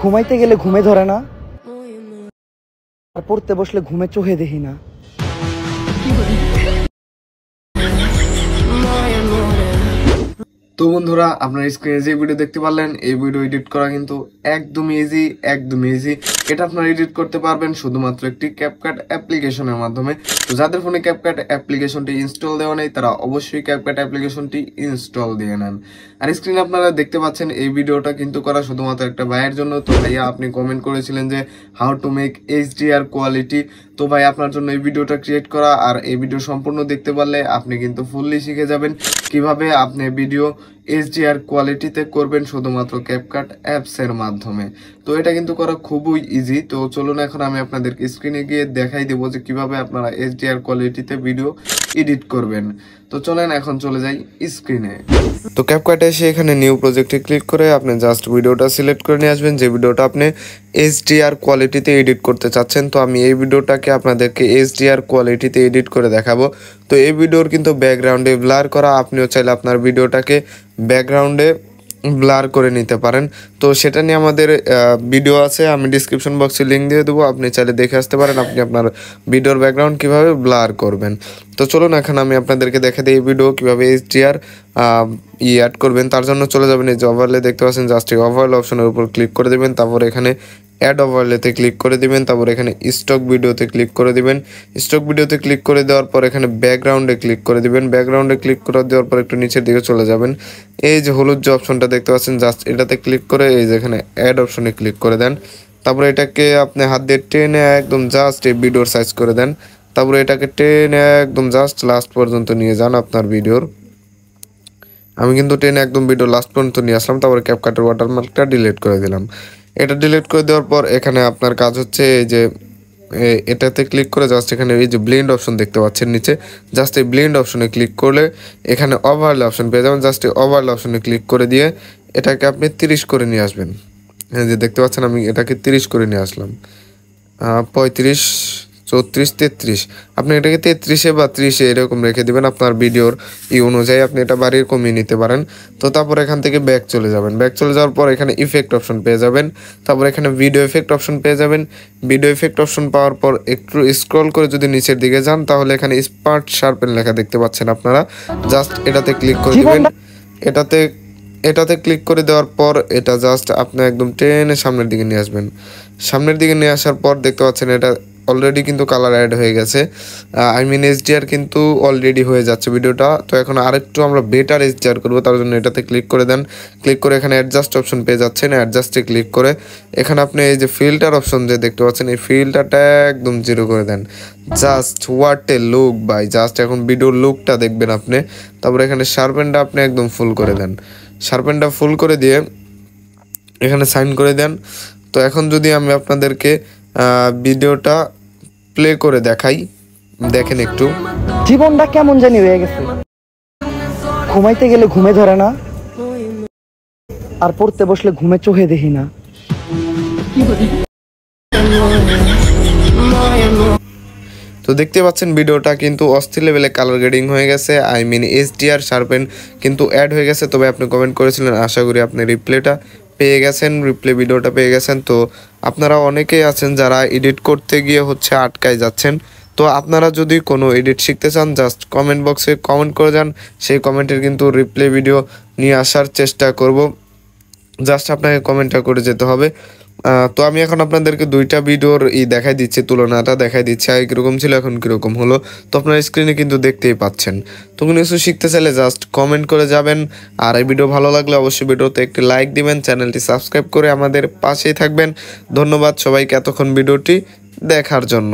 ঘুমাইতে গেলে ঘুমে ধরে না, আর পড়তে বসলে ঘুমে চোখে দেখি না। তো বন্ধুরা, আপনার স্ক্রিনে যে ভিডিও দেখতে পারলেন, এই ভিডিও এডিট করা কিন্তু একদম ইজি। এটা আপনারা এডিট করতে পারবেন শুধুমাত্র একটি ক্যাপকাট অ্যাপ্লিকেশনের মাধ্যমে। তো যাদের ফোনে ক্যাপকাট অ্যাপ্লিকেশনটি ইনস্টল দেওয়া নেই, তারা অবশ্যই ক্যাপকাট অ্যাপ্লিকেশনটি ইনস্টল দিয়ে নেন। আর স্ক্রিনে আপনারা দেখতে পাচ্ছেন এই ভিডিওটা কিন্তু করা শুধুমাত্র একটা ভাইয়ের জন্য। তো ভাইয়া আপনি কমেন্ট করেছিলেন যে how to make HDR quality. তো ভাই আপনার জন্য এই ভিডিওটা ক্রিয়েট করা, আর এই ভিডিও সম্পূর্ণ দেখতে পারলে আপনি কিন্তু ফুললি শিখে যাবেন কিভাবে আপনি ভিডিও এইচডিআর কোয়ালিটিতে করবেন শুধুমাত্র ক্যাপকাট অ্যাপসের মাধ্যমে। তো এটা কিন্তু করা খুবই ইজি। তো চলুন এখন আমি আপনাদেরকে স্ক্রিনে গিয়ে দেখাই দেবো যে কিভাবে আপনারা এইচডিআর কোয়ালিটিতে ভিডিও এডিট করবেন। তো চলেন এখন চলে যাই স্ক্রিনে। তো ক্যাপকাটে এসে এখানে নিউ প্রজেক্টে ক্লিক করে আপনি জাস্ট ভিডিওটা সিলেক্ট করে নিয়ে আসবেন, যে ভিডিওটা আপনি এইচডিআর কোয়ালিটিতে এডিট করতে চাচ্ছেন। তো আমি এই ভিডিওটাকে আপনাদেরকে এইচডিআর কোয়ালিটিতে এডিট করে দেখাবো। তো এই ভিডিওর কিন্তু ব্যাকগ্রাউন্ডে ব্লার করা, আপনিও চাইলে আপনার ভিডিওটাকে ব্যাকগ্রাউন্ডে ব্লার করে নিতে পারেন। তো সেটা নিয়ে আমাদের ভিডিও আছে, আমি ডিসক্রিপশন বক্সে লিঙ্ক দিয়ে দেবো, আপনি চাইলে দেখে আসতে পারেন আপনি আপনার ভিডিওর ব্যাকগ্রাউন্ড কীভাবে ব্লার করবেন। তো চলুন এখন আমি আপনাদেরকে দেখে দিই এই ভিডিও কীভাবে এইচডিআর অ্যাড করবেন। তার জন্য চলে যাবেন এই যে ওভারলে দেখতে পাচ্ছেন, জাস্ট এই ওভারলে অপশনের উপর ক্লিক করে দেবেন, তারপর এখানে অ্যাড ওভারলেতে ক্লিক করে দিবেন, তারপর এখানে স্টক ভিডিওতে ক্লিক করে দিবেন। স্টক ভিডিওতে ক্লিক করে দেওয়ার পর এখানে ব্যাকগ্রাউন্ডে ক্লিক করে দিবেন। ব্যাকগ্রাউন্ডে ক্লিক করে দেওয়ার পর একটু নিচের দিকে চলে যাবেন, এই যে হলুদ যে অপশনটা দেখতে পাচ্ছেন, জাস্ট এটাতে ক্লিক করে এই যে এখানে অ্যাড অপশনে ক্লিক করে দেন। তারপরে এটাকে আপনি হাত দিয়ে টেনে একদম জাস্ট এই ভিডিওর সাইজ করে দেন। তারপরে এটাকে টেনে একদম জাস্ট লাস্ট পর্যন্ত নিয়ে যান আপনার ভিডিওর। আমি কিন্তু টেনে একদম ভিডিও লাস্ট পর্যন্ত নিয়ে আসলাম। তারপরে ক্যাপকাটের ওয়াটারমার্কটা ডিলিট করে দিলাম। এটা ডিলিট করে দেওয়ার পর এখানে আপনার কাজ হচ্ছে এই যে এটাতে ক্লিক করে জাস্ট এখানে এই যে ব্লেন্ড অপশন দেখতে পাচ্ছেন নিচে, জাস্ট এই ব্লেন্ড অপশনে ক্লিক করলে এখানে ওভারলে অপশন পেয়ে যাবেন। জাস্ট এই ওভারলে অপশনে ক্লিক করে দিয়ে এটাকে আপনি 30 করে নিয়ে আসবেন। এই যে দেখতে পাচ্ছেন আমি এটাকে 30 করে নিয়ে আসলাম, 35, 34, 33। আপনি এটাকে 33-এ বা 30-এ এরকম রেখে দেবেন, আপনার ভিডিওর অনুযায়ী আপনি এটা বাড়িয়ে কমিয়ে নিতে পারেন। তো তারপর এখান থেকে ব্যাক চলে যাবেন। ব্যাক চলে যাওয়ার পর এখানে ইফেক্ট অপশন পেয়ে যাবেন, তারপর এখানে ভিডিও এফেক্ট অপশন পেয়ে যাবেন। ভিডিও এফেক্ট অপশন পাওয়ার পর একটু স্ক্রল করে যদি নিচের দিকে যান, তাহলে এখানে স্মার্ট শার্পেন লেখা দেখতে পাচ্ছেন আপনারা, জাস্ট এটাতে ক্লিক করে দেবেন। এটাতে ক্লিক করে দেওয়ার পর এটা জাস্ট আপনি একদম টেনে সামনের দিকে নিয়ে আসবেন। সামনের দিকে নিয়ে আসার পর দেখতে পাচ্ছেন এটা অলরেডি কিন্তু কালার অ্যাড হয়ে গেছে, এইচডিআর কিন্তু অলরেডি হয়ে যাচ্ছে ভিডিওটা। তো এখন আরেকটু আমরা বেটার এইচডিআর করবো, তার জন্য এটাতে ক্লিক করে দেন। ক্লিক করে এখানে অ্যাডজাস্ট অপশন পেয়ে যাচ্ছেন, অ্যাডজাস্টে ক্লিক করে এখানে আপনি এই যে ফিল্টার অপশন যে দেখতে পাচ্ছেন, এই ফিল্টারটা একদম 0 করে দেন। জাস্ট হোয়াট এ লুক ভাই, জাস্ট এখন ভিডিওর লুকটা দেখবেন আপনি। তারপরে এখানে শার্পেনটা আপনি একদম ফুল করে দেন। শার্পেনটা ফুল করে দিয়ে এখানে সাইন করে দেন। তো এখন যদি আমি আপনাদেরকে ভিডিওটা প্লে করে দেখাই, দেখেন একটু। জীবনটা কেমন জানি হয়ে গেছে, ঘুমাইতে গেলে ঘুমে ধরে না, আর পড়তে বসলে ঘুমে চোখে দেখি না। তো দেখতে পাচ্ছেন ভিডিওটা কিন্তু অস্থির লেভেলে কালার গ্রেডিং হয়ে গেছে, এইচডিআর শার্পেন কিন্তু অ্যাড হয়ে গেছে। তবে আপনি কমেন্ট করেছিলেন, আশা করি আপনি রিপ্লে ভিডিওটা পেয়ে গেছেন। তো আপনারা অনেকেই আছেন যারা এডিট করতে গিয়ে আটকায় যাচ্ছেন। তো আপনারা যদি কোনো এডিট শিখতে চান, জাস্ট কমেন্ট বক্সে কমেন্ট করে যান, সেই কমেন্টের কিন্তু রিপ্লে ভিডিও নিয়ে আসার চেষ্টা করব। জাস্ট আপনাকে কমেন্টটা করে যেতে হবে। তো আমি এখন আপনাদেরকে 2টা ভিডিওর দেখাই দিচ্ছি, তুলনাটা দেখাই দিচ্ছি, আগে কীরকম ছিল এখন কীরকম হলো। তো আপনার স্ক্রিনে কিন্তু দেখতেই পাচ্ছেন। তো কোনো কিছু শিখতে চাইলে জাস্ট কমেন্ট করে যাবেন। আর এই ভিডিও ভালো লাগলে অবশ্যই ভিডিওতে একটি লাইক দিবেন, চ্যানেলটি সাবস্ক্রাইব করে আমাদের পাশেই থাকবেন। ধন্যবাদ সবাইকে এতক্ষণ ভিডিওটি দেখার জন্য।